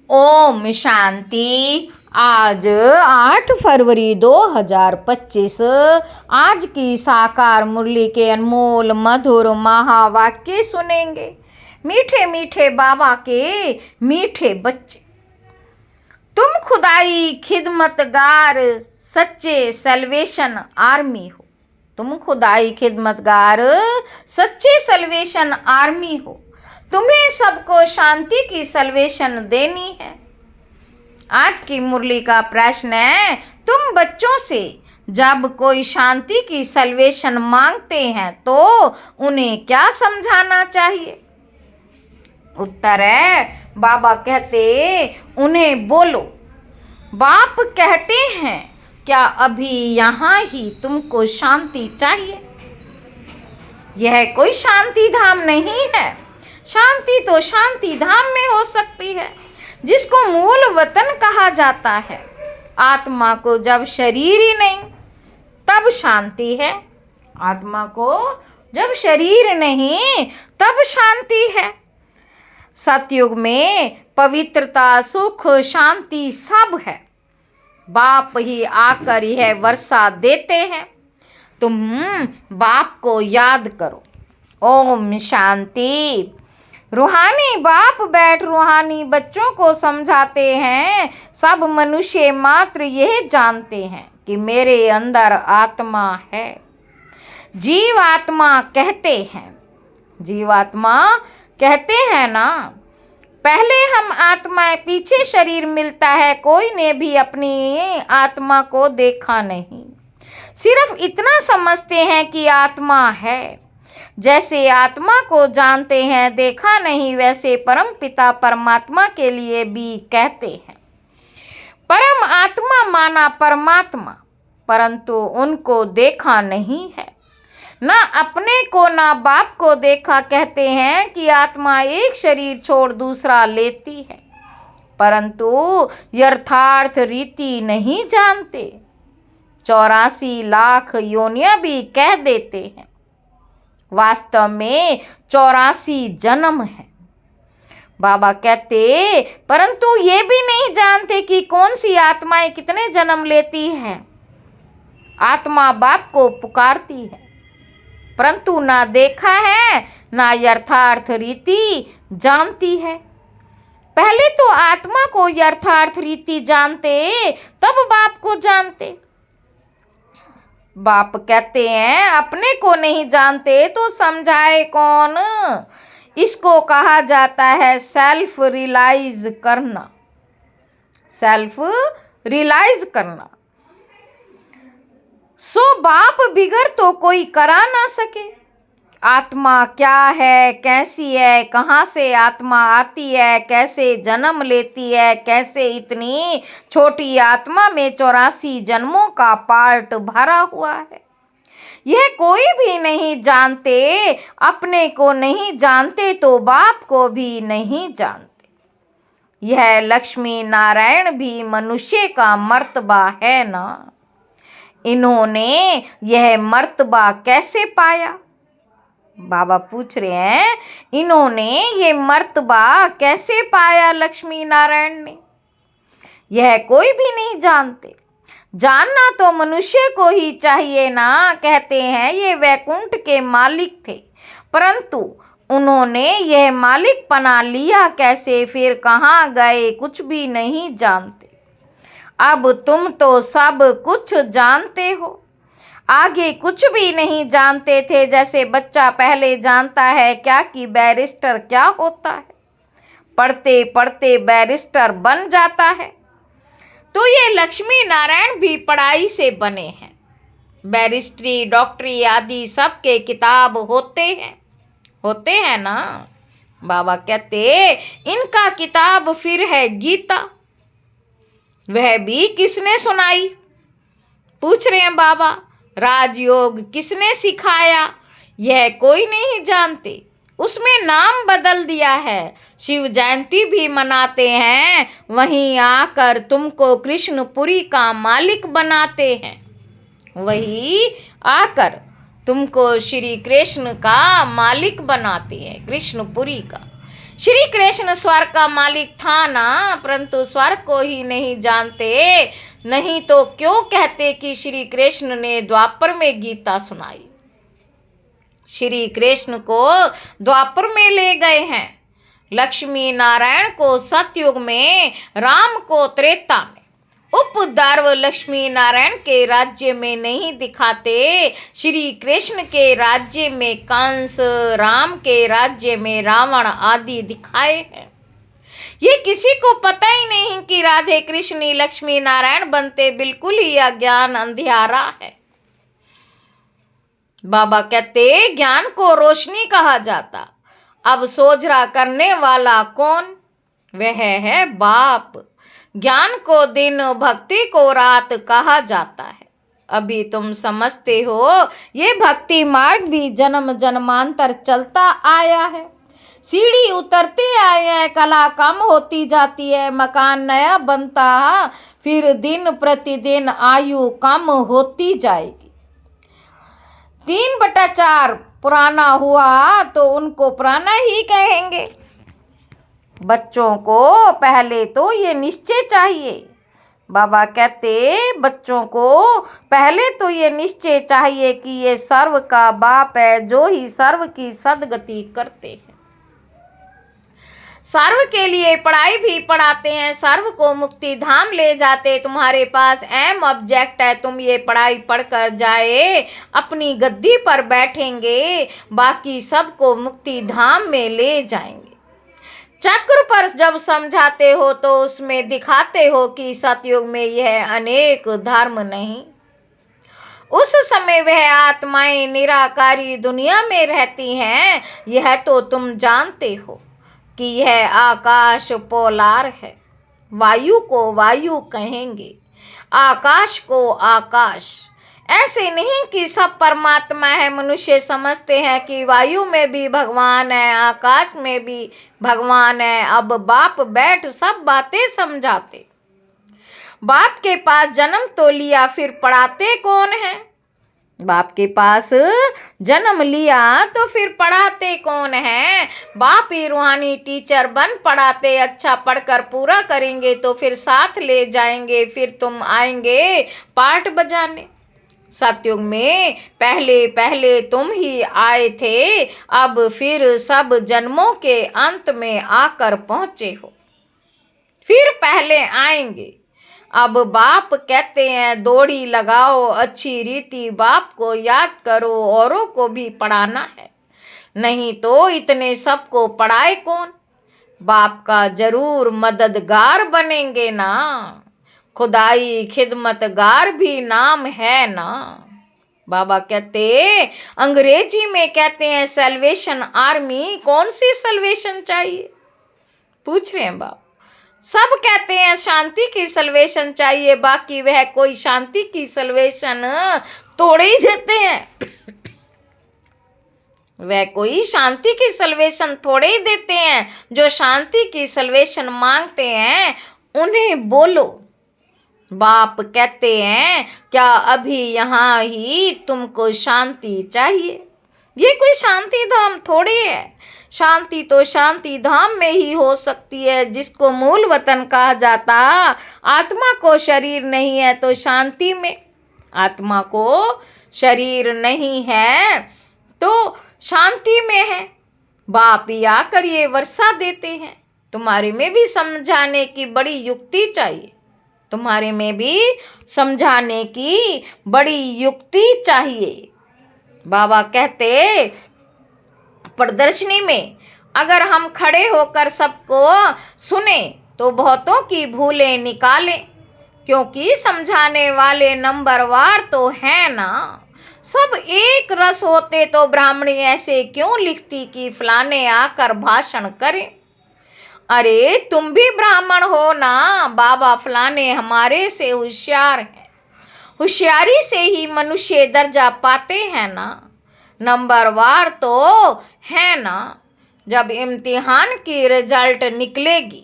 ओम शांति। आज 8 फरवरी 2025 आज की साकार मुरली के अनमोल मधुर महावाक्य सुनेंगे। मीठे मीठे बाबा के मीठे बच्चे, तुम खुदाई खिदमतगार सच्चे सल्वेशन आर्मी हो। तुम खुदाई खिदमतगार सच्चे सल्वेशन आर्मी हो। तुम्हें सबको शांति की सल्वेशन देनी है। आज की मुरली का प्रश्न है, तुम बच्चों से जब कोई शांति की सल्वेशन मांगते हैं तो उन्हें क्या समझाना चाहिए? उत्तर है, बाबा कहते उन्हें बोलो, बाप कहते हैं क्या अभी यहाँ ही तुमको शांति चाहिए? यह कोई शांति धाम नहीं है। शांति तो शांति धाम में हो सकती है, जिसको मूल वतन कहा जाता है। आत्मा को जब शरीर ही नहीं तब शांति है। आत्मा को जब शरीर नहीं तब शांति है। सतयुग में पवित्रता, सुख, शांति सब है। बाप ही आकर यह वर्षा देते हैं। तुम बाप को याद करो। ओम शांति। रूहानी बाप बैठ रूहानी बच्चों को समझाते हैं। सब मनुष्य मात्र यह जानते हैं कि मेरे अंदर आत्मा है। जीवात्मा कहते हैं, जीवात्मा कहते हैं ना, पहले हम आत्मा, पीछे शरीर मिलता है। कोई ने भी अपनी आत्मा को देखा नहीं, सिर्फ इतना समझते हैं कि आत्मा है। जैसे आत्मा को जानते हैं, देखा नहीं, वैसे परम पिता परमात्मा के लिए भी कहते हैं। परम आत्मा माना परमात्मा, परंतु उनको देखा नहीं है। ना अपने को ना बाप को देखा। कहते हैं कि आत्मा एक शरीर छोड़ दूसरा लेती है, परंतु यथार्थ रीति नहीं जानते। 84 लाख योनियां भी कह देते हैं, वास्तव में 84 जन्म है। बाबा कहते परंतु ये भी नहीं जानते कि कौन सी आत्माएं कितने जन्म लेती है। आत्मा बाप को पुकारती है, परंतु ना देखा है ना यथार्थ रीति जानती है। पहले तो आत्मा को यथार्थ रीति जानते, तब बाप को जानते। बाप कहते हैं अपने को नहीं जानते तो समझाए कौन? इसको कहा जाता है सेल्फ रियलाइज करना। सेल्फ रियलाइज करना। सो बाप बिगर तो कोई करा ना सके। आत्मा क्या है, कैसी है, कहाँ से आत्मा आती है, कैसे जन्म लेती है, कैसे इतनी छोटी आत्मा में 84 जन्मों का पार्ट भरा हुआ है, यह कोई भी नहीं जानते। अपने को नहीं जानते तो बाप को भी नहीं जानते। यह लक्ष्मी नारायण भी मनुष्य का मर्तबा है ना। इन्होंने यह मर्तबा कैसे पाया? बाबा पूछ रहे हैं, इन्होंने ये मर्तबा कैसे पाया लक्ष्मी नारायण ने? यह कोई भी नहीं जानते। जानना तो मनुष्य को ही चाहिए ना। कहते हैं ये वैकुंठ के मालिक थे, परंतु उन्होंने यह मालिक पना लिया कैसे, फिर कहाँ गए, कुछ भी नहीं जानते। अब तुम तो सब कुछ जानते हो, आगे कुछ भी नहीं जानते थे। जैसे बच्चा पहले जानता है क्या कि बैरिस्टर क्या होता है, पढ़ते पढ़ते बैरिस्टर बन जाता है। तो ये लक्ष्मी नारायण भी पढ़ाई से बने हैं। बैरिस्ट्री, डॉक्टरी आदि सब के किताब होते हैं ना। बाबा कहते इनका किताब फिर है गीता। वह भी किसने सुनाई? पूछ रहे हैं बाबा। राजयोग किसने सिखाया? यह कोई नहीं जानते। उसमें नाम बदल दिया है। शिव जयंती भी मनाते हैं, वहीं आकर तुमको कृष्णपुरी का मालिक बनाते हैं। वही आकर तुमको श्री कृष्ण का मालिक बनाते हैं, कृष्णपुरी का। श्री कृष्ण स्वर्ग का मालिक था ना, परंतु स्वर्ग को ही नहीं जानते। नहीं तो क्यों कहते कि श्री कृष्ण ने द्वापर में गीता सुनाई। श्री कृष्ण को द्वापर में ले गए हैं, लक्ष्मी नारायण को सतयुग में, राम को त्रेता में। उपद्रव लक्ष्मी नारायण के राज्य में नहीं दिखाते, श्री कृष्ण के राज्य में कंस, राम के राज्य में रावण आदि दिखाए हैं। ये किसी को पता ही नहीं कि राधे कृष्ण ही लक्ष्मी नारायण बनते, बिल्कुल ही अज्ञान अंधियारा है। बाबा कहते ज्ञान को रोशनी कहा जाता, अब सोझरा करने वाला कौन? वह है बाप। ज्ञान को दिन, भक्ति को रात कहा जाता है। अभी तुम समझते हो ये भक्ति मार्ग भी जन्म जन्मांतर चलता आया है। सीढ़ी उतरते आए हैं, कला कम होती जाती है, मकान नया बनता, फिर दिन प्रतिदिन आयु कम होती जाएगी। 3/4 पुराना हुआ तो उनको पुराना ही कहेंगे। बच्चों को पहले तो ये निश्चय चाहिए। बाबा कहते बच्चों को पहले तो ये निश्चय चाहिए कि ये सर्व का बाप है, जो ही सर्व की सदगति करते हैं। सर्व के लिए पढ़ाई भी पढ़ाते हैं, सर्व को मुक्ति धाम ले जाते। तुम्हारे पास एम ऑब्जेक्ट है, तुम ये पढ़ाई पढ़कर जाए अपनी गद्दी पर बैठेंगे, बाकी सबको मुक्ति धाम में ले जाएंगे। चक्र पर जब समझाते हो तो उसमें दिखाते हो कि सतयुग में यह अनेक धर्म नहीं। उस समय वह आत्माएं निराकारी दुनिया में रहती हैं। यह तो तुम जानते हो कि यह आकाश पोलार है। वायु को वायु कहेंगे, आकाश को आकाश। ऐसे नहीं कि सब परमात्मा है। मनुष्य समझते हैं कि वायु में भी भगवान है, आकाश में भी भगवान है। अब बाप बैठ सब बातें समझाते। बाप के पास जन्म तो लिया, फिर पढ़ाते कौन है? बाप के पास जन्म लिया तो फिर पढ़ाते कौन है? बाप ही रूहानी टीचर बन पढ़ाते। अच्छा पढ़कर पूरा करेंगे तो फिर साथ ले जाएंगे, फिर तुम आएंगे पाठ बजाने। सतयुग में पहले पहले तुम ही आए थे, अब फिर सब जन्मों के अंत में आकर पहुंचे हो, फिर पहले आएंगे। अब बाप कहते हैं दौड़ी लगाओ, अच्छी रीति बाप को याद करो, औरों को भी पढ़ाना है, नहीं तो इतने सबको पढ़ाए कौन? बाप का जरूर मददगार बनेंगे ना। खुदाई खिदमतगार भी नाम है ना। बाबा कहते अंग्रेजी में कहते हैं सैल्वेशन आर्मी। कौन सी सैल्वेशन चाहिए पूछ रहे हैं बाप। सब कहते हैं शांति की सल्वेशन चाहिए, बाकी वह कोई शांति की सल्वेशन तोड़ ही देते हैं। वह कोई शांति की सल्वेशन थोड़े ही देते हैं। जो शांति की सल्वेशन मांगते हैं उन्हें बोलो। बाप कहते हैं क्या अभी यहाँ ही तुमको शांति चाहिए? ये कोई शांति धाम थोड़ी है। शांति तो शांति धाम में ही हो सकती है, जिसको मूल वतन कहा जाता। आत्मा को शरीर नहीं है तो शांति में, आत्मा को शरीर नहीं है तो शांति में है। बाप ही आकर ये वर्षा देते हैं। तुम्हारे में भी समझाने की बड़ी युक्ति चाहिए, तुम्हारे में भी समझाने की बड़ी युक्ति चाहिए। बाबा कहते प्रदर्शनी में अगर हम खड़े होकर सबको सुने तो बहुतों की भूलें निकालें, क्योंकि समझाने वाले नंबरवार तो है ना। सब एक रस होते तो ब्राह्मणी ऐसे क्यों लिखती कि फलाने आकर भाषण करें। अरे तुम भी ब्राह्मण हो ना, बाबा फलाने हमारे से होशियार हैं। होशियारी से ही मनुष्य दर्जा पाते हैं ना, नंबरवार तो है ना। जब इम्तिहान की रिजल्ट निकलेगी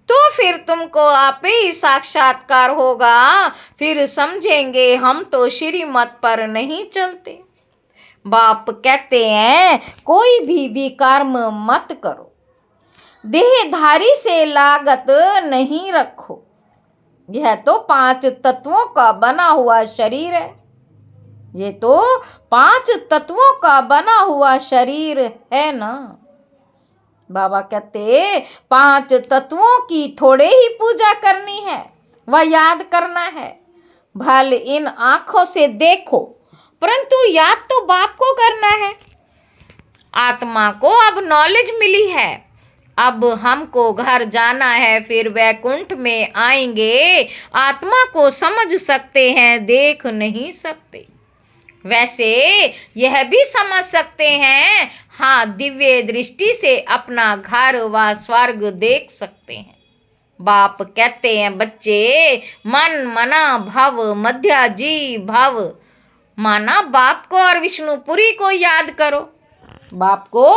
तो फिर तुमको आप ही साक्षात्कार होगा, फिर समझेंगे हम तो श्रीमत पर नहीं चलते। बाप कहते हैं कोई भी विकर्म मत करो। देहधारी से लागत नहीं रखो। यह तो 5 तत्वों का बना हुआ शरीर है। ये तो 5 तत्वों का बना हुआ शरीर है ना। बाबा कहते 5 तत्वों की थोड़े ही पूजा करनी है, वह याद करना है। भल इन आंखों से देखो, परंतु याद तो बाप को करना है। आत्मा को अब नॉलेज मिली है, अब हमको घर जाना है, फिर वैकुंठ में आएंगे। आत्मा को समझ सकते हैं, देख नहीं सकते। वैसे यह भी समझ सकते हैं, हाँ, दिव्य दृष्टि से अपना घर व स्वर्ग देख सकते हैं। बाप कहते हैं, बच्चे मन मना भव मध्या जी भव। माना बाप को और विष्णुपुरी को याद करो, बाप को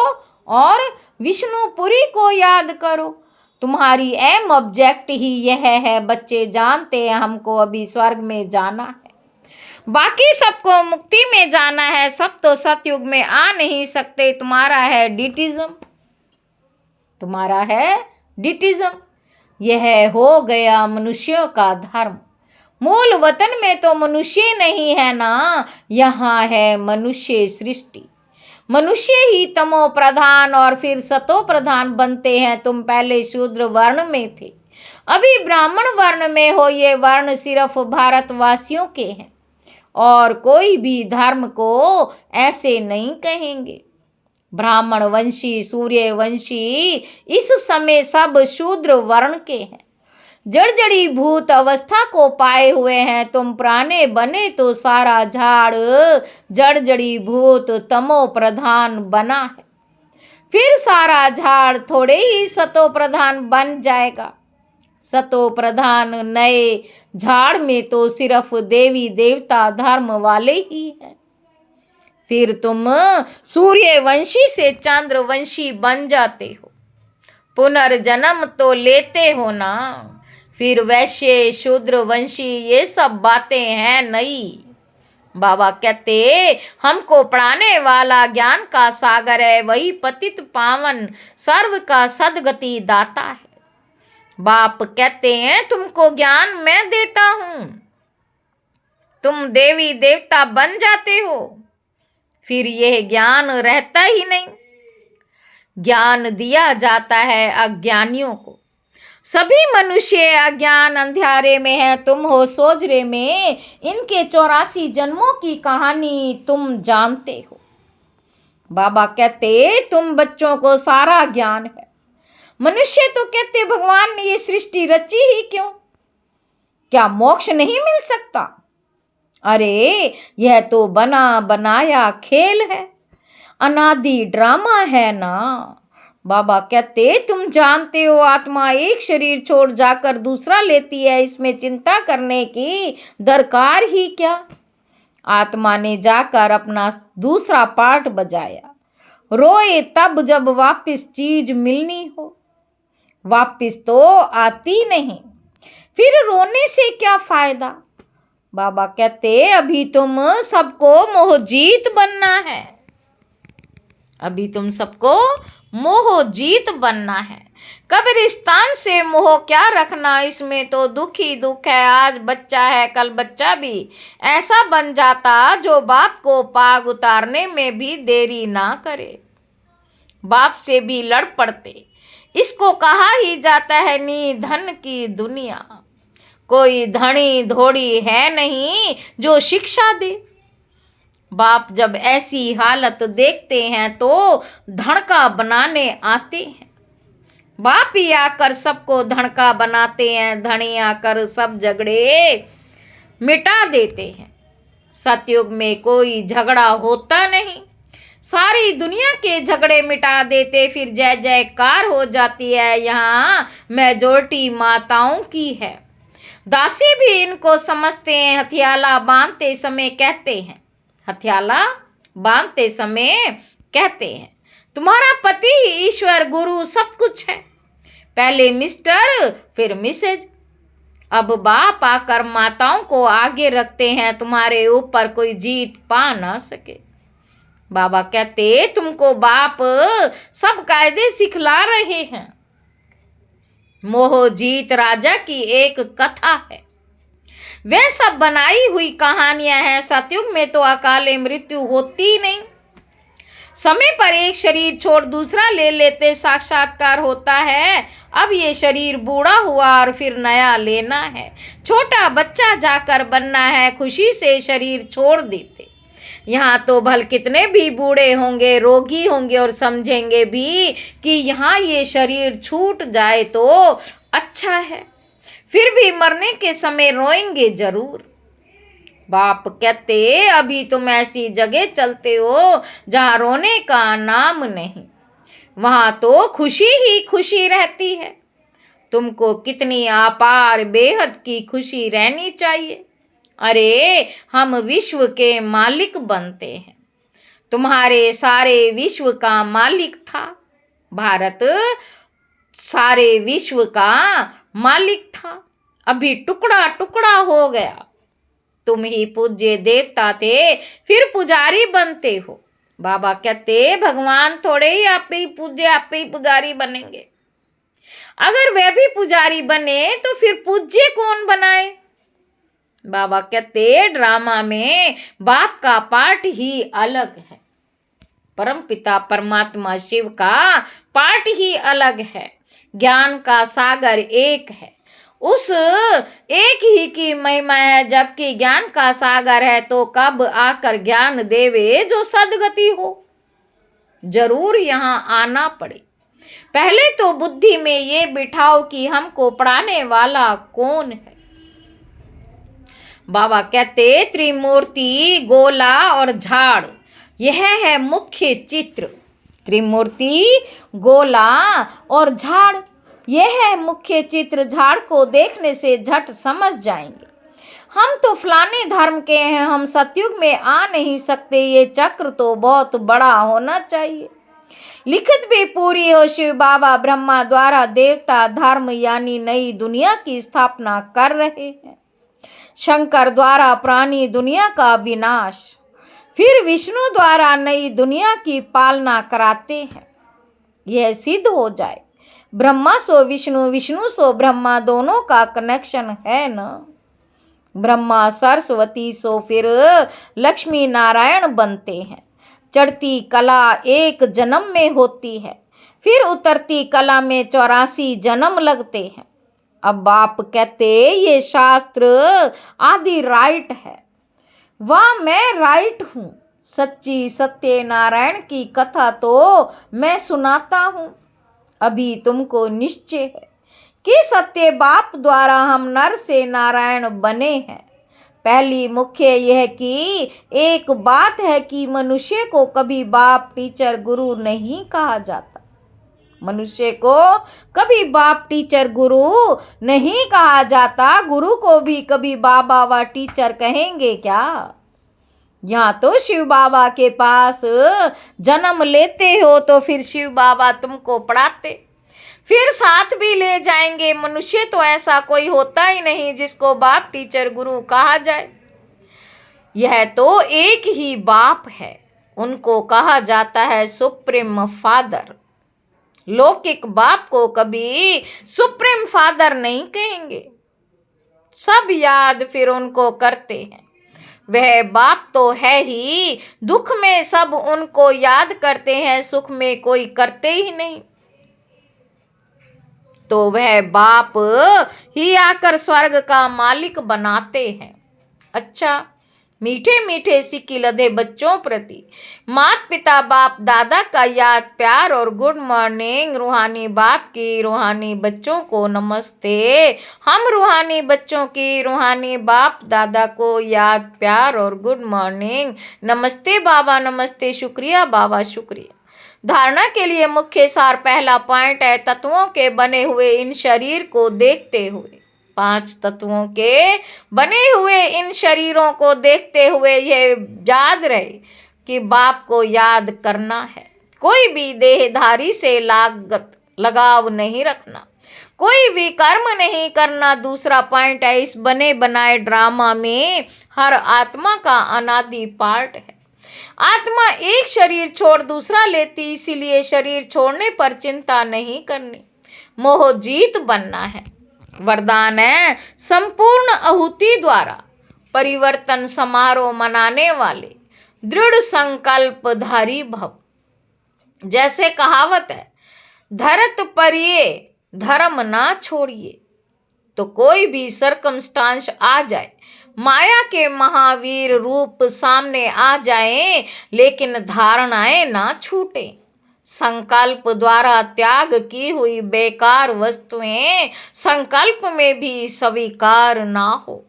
और विष्णुपुरी को याद करो। तुम्हारी एम ऑब्जेक्ट ही यह है। बच्चे जानते हैं हमको अभी स्वर्ग में जाना है, बाकी सबको मुक्ति में जाना है। सब तो सतयुग में आ नहीं सकते। तुम्हारा है डिटिज्म, तुम्हारा है डिटिज्म। यह हो गया मनुष्यों का धर्म। मूल वतन में तो मनुष्य नहीं है ना, यहाँ है मनुष्य सृष्टि। मनुष्य ही तमो प्रधान और फिर सतो प्रधान बनते हैं। तुम पहले शूद्र वर्ण में थे, अभी ब्राह्मण वर्ण में हो। ये वर्ण सिर्फ भारतवासियों के हैं और कोई भी धर्म को ऐसे नहीं कहेंगे। ब्राह्मण वंशी, सूर्य वंशी इस समय सब शूद्र वर्ण के हैं। जड़जड़ी भूत अवस्था को पाए हुए हैं। तुम प्राणे बने तो सारा झाड़ जड़जड़ी भूत तमो प्रधान बना है। फिर सारा झाड़ थोड़े ही सतो प्रधान बन जाएगा। सतो प्रधान नए झाड़ में तो सिर्फ देवी देवता धर्म वाले ही हैं। फिर तुम सूर्यवंशी से चंद्रवंशी बन जाते हो, पुनर्जन्म तो लेते हो ना। फिर वैश्य शूद्र वंशी ये सब बातें हैं नहीं। बाबा कहते हमको पढ़ाने वाला ज्ञान का सागर है, वही पतित पावन सर्व का सदगति दाता है। बाप कहते हैं तुमको ज्ञान मैं देता हूं, तुम देवी देवता बन जाते हो। फिर यह ज्ञान रहता ही नहीं। ज्ञान दिया जाता है अज्ञानियों को। सभी मनुष्य अज्ञान अंधियारे में है। तुम हो सोजरे में। इनके 84 जन्मों की कहानी तुम जानते हो। बाबा कहते तुम बच्चों को सारा ज्ञान है। मनुष्य तो कहते भगवान ने ये सृष्टि रची ही क्यों? क्या मोक्ष नहीं मिल सकता? अरे यह तो बना बनाया खेल है, अनादि ड्रामा है ना। बाबा कहते तुम जानते हो आत्मा एक शरीर छोड़ जाकर दूसरा लेती है, इसमें चिंता करने की दरकार ही क्या। आत्मा ने जाकर अपना दूसरा पार्ट बजाया। रोए तब जब वापस चीज मिलनी हो, वापस तो आती नहीं। फिर रोने से क्या फायदा? बाबा कहते अभी तुम सबको मोहजीत बनना है, अभी तुम सबको मोहजीत बनना है। कब्रिस्तान से मोह क्या रखना, इसमें तो दुख ही दुख है। आज बच्चा है, कल बच्चा भी ऐसा बन जाता जो बाप को पाग उतारने में भी देरी ना करे, बाप से भी लड़ पड़ते। इसको कहा ही जाता है निधन की दुनिया। कोई धनी धोड़ी है नहीं जो शिक्षा दे। बाप जब ऐसी हालत देखते हैं तो धड़का बनाने आते हैं। बाप ही आकर सबको धड़का बनाते हैं, धनी आकर सब झगड़े मिटा देते हैं। सतयुग में कोई झगड़ा होता नहीं, सारी दुनिया के झगड़े मिटा देते, फिर जय जयकार हो जाती है। यहाँ मेजोरिटी माताओं की है। दासी भी इनको समझते हैं। हथियाला बांधते समय कहते हैं, हथियाला बांधते समय कहते हैं तुम्हारा पति ईश्वर गुरु सब कुछ है। पहले मिस्टर फिर मिसेज। अब बाप आकर माताओं को आगे रखते हैं, तुम्हारे ऊपर कोई जीत पा ना सके। बाबा कहते तुमको बाप सब कायदे सिखला रहे हैं। मोहजीत राजा की एक कथा है। वह सब बनाई हुई कहानियां हैं। सतयुग में तो अकाले मृत्यु होती ही नहीं। समय पर एक शरीर छोड़ दूसरा ले लेते साक्षात्कार होता है। अब ये शरीर बूढ़ा हुआ और फिर नया लेना है। छोटा बच्चा जाकर बनना है, खुशी से शरीर छोड़ देते। यहाँ तो भल कितने भी बूढ़े होंगे, रोगी होंगे और समझेंगे भी कि यहाँ ये शरीर छूट जाए तो अच्छा है, फिर भी मरने के समय रोएंगे जरूर। बाप कहते, अभी तुम ऐसी जगह चलते हो जहाँ रोने का नाम नहीं, वहाँ तो खुशी ही खुशी रहती है। तुमको कितनी अपार बेहद की खुशी रहनी चाहिए। अरे हम विश्व के मालिक बनते हैं। तुम्हारे सारे विश्व का मालिक था। भारत सारे विश्व का मालिक था, अभी टुकड़ा टुकड़ा हो गया। तुम ही पूज्य देवता थे, फिर पुजारी बनते हो। बाबा कहते, भगवान थोड़े ही आप ही पूज्य, आप ही पुजारी बनेंगे। अगर वे भी पुजारी बने तो फिर पूज्य कौन बनाए? बाबा कहते, ड्रामा में बाप का पार्ट ही अलग है, परमपिता परमात्मा शिव का पार्ट ही अलग है। ज्ञान का सागर एक है, उस एक ही की महिमा है। जबकि ज्ञान का सागर है तो कब आकर ज्ञान देवे जो सदगति हो। जरूर यहाँ आना पड़े। पहले तो बुद्धि में ये बिठाओ कि हमको पढ़ाने वाला कौन है। बाबा कहते, त्रिमूर्ति, गोला और झाड़, यह है मुख्य चित्र। त्रिमूर्ति, गोला और झाड़, यह है मुख्य चित्र। झाड़ को देखने से झट समझ जाएंगे हम तो फलाने धर्म के हैं, हम सतयुग में आ नहीं सकते। ये चक्र तो बहुत बड़ा होना चाहिए। लिखित भी पूरी हो। शिव बाबा ब्रह्मा द्वारा देवता धर्म यानी नई दुनिया की स्थापना कर रहे हैं। शंकर द्वारा पुरानी दुनिया का विनाश, फिर विष्णु द्वारा नई दुनिया की पालना कराते हैं। यह सिद्ध हो जाए ब्रह्मा सो विष्णु, विष्णु सो ब्रह्मा, दोनों का कनेक्शन है ना। ब्रह्मा सरस्वती सो फिर लक्ष्मी नारायण बनते हैं। चढ़ती कला एक जन्म में होती है, फिर उतरती कला में 84 जन्म लगते हैं। अब बाप कहते, ये शास्त्र आदि राइट है, वह मैं राइट हूँ। सच्ची सत्य नारायण की कथा तो मैं सुनाता हूँ। अभी तुमको निश्चय है कि सत्य बाप द्वारा हम नर से नारायण बने हैं। पहली मुख्य यह कि एक बात है कि मनुष्य को कभी बाप टीचर गुरु नहीं कहा जाता। मनुष्य को कभी बाप टीचर गुरु नहीं कहा जाता। गुरु को भी कभी बाबा व टीचर कहेंगे क्या? यहाँ तो शिव बाबा के पास जन्म लेते हो तो फिर शिव बाबा तुमको पढ़ाते, फिर साथ भी ले जाएंगे। मनुष्य तो ऐसा कोई होता ही नहीं जिसको बाप टीचर गुरु कहा जाए। यह तो एक ही बाप है, उनको कहा जाता है सुप्रीम फादर। लौकिक बाप को कभी सुप्रीम फादर नहीं कहेंगे। सब याद फिर उनको करते हैं। वह बाप तो है ही, दुख में सब उनको याद करते हैं, सुख में कोई करते ही नहीं। तो वह बाप ही आकर स्वर्ग का मालिक बनाते हैं। अच्छा, मीठे मीठे सिक्की लदे बच्चों प्रति माता पिता बाप दादा का याद प्यार और गुड मॉर्निंग। रूहानी बाप की रूहानी बच्चों को नमस्ते। हम रूहानी बच्चों की रूहानी बाप दादा को याद प्यार और गुड मॉर्निंग। नमस्ते बाबा, नमस्ते, शुक्रिया बाबा, शुक्रिया। धारणा के लिए मुख्य सार पहला पॉइंट है, तत्वों के बने हुए इन शरीर को देखते हुए। 5 तत्वों के बने हुए इन शरीरों को देखते हुए यह याद रहे कि बाप को याद करना है। कोई भी देहधारी से लगाव नहीं रखना, कोई भी कर्म नहीं करना। दूसरा पॉइंट है, इस बने बनाए ड्रामा में हर आत्मा का अनादि पार्ट है। आत्मा एक शरीर छोड़ दूसरा लेती, इसीलिए शरीर छोड़ने पर चिंता नहीं करनी। मोहजीत बनना है। वरदान है संपूर्ण आहुति द्वारा परिवर्तन समारोह मनाने वाले दृढ़ संकल्पधारी भव। जैसे कहावत है, धरत परिये धर्म ना छोड़िए। तो कोई भी सरकमस्टांस आ जाए, माया के महावीर रूप सामने आ जाए, लेकिन धारणाएं ना छूटे। संकल्प द्वारा त्याग की हुई बेकार वस्तुएं संकल्प में भी स्वीकार ना हो।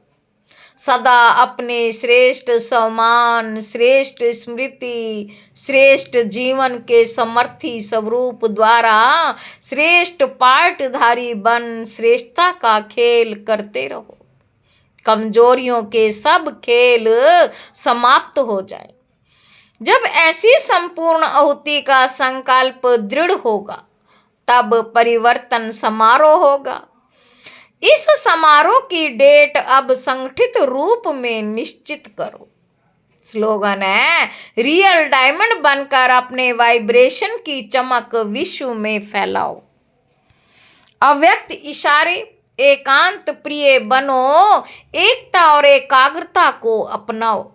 सदा अपने श्रेष्ठ सम्मान, श्रेष्ठ स्मृति, श्रेष्ठ जीवन के समर्थी स्वरूप द्वारा श्रेष्ठ पाठधारी बन श्रेष्ठता का खेल करते रहो। कमजोरियों के सब खेल समाप्त हो जाए। जब ऐसी संपूर्ण आहुति का संकल्प दृढ़ होगा, तब परिवर्तन समारोह होगा। इस समारोह की डेट अब संगठित रूप में निश्चित करो। स्लोगन है, रियल डायमंड बनकर अपने वाइब्रेशन की चमक विश्व में फैलाओ। अव्यक्त इशारे, एकांत प्रिय बनो, एकता और एकाग्रता को अपनाओ।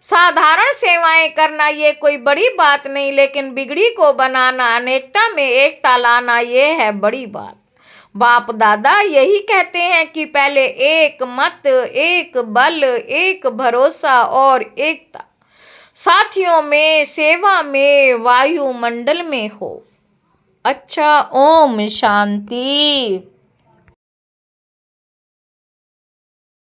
साधारण सेवाएं करना ये कोई बड़ी बात नहीं, लेकिन बिगड़ी को बनाना, अनेकता में एकता लाना, ये है बड़ी बात। बाप दादा यही कहते हैं कि पहले एक मत, एक बल, एक भरोसा और एकता। साथियों में, सेवा में, वायुमंडल में हो। अच्छा, ओम शांति।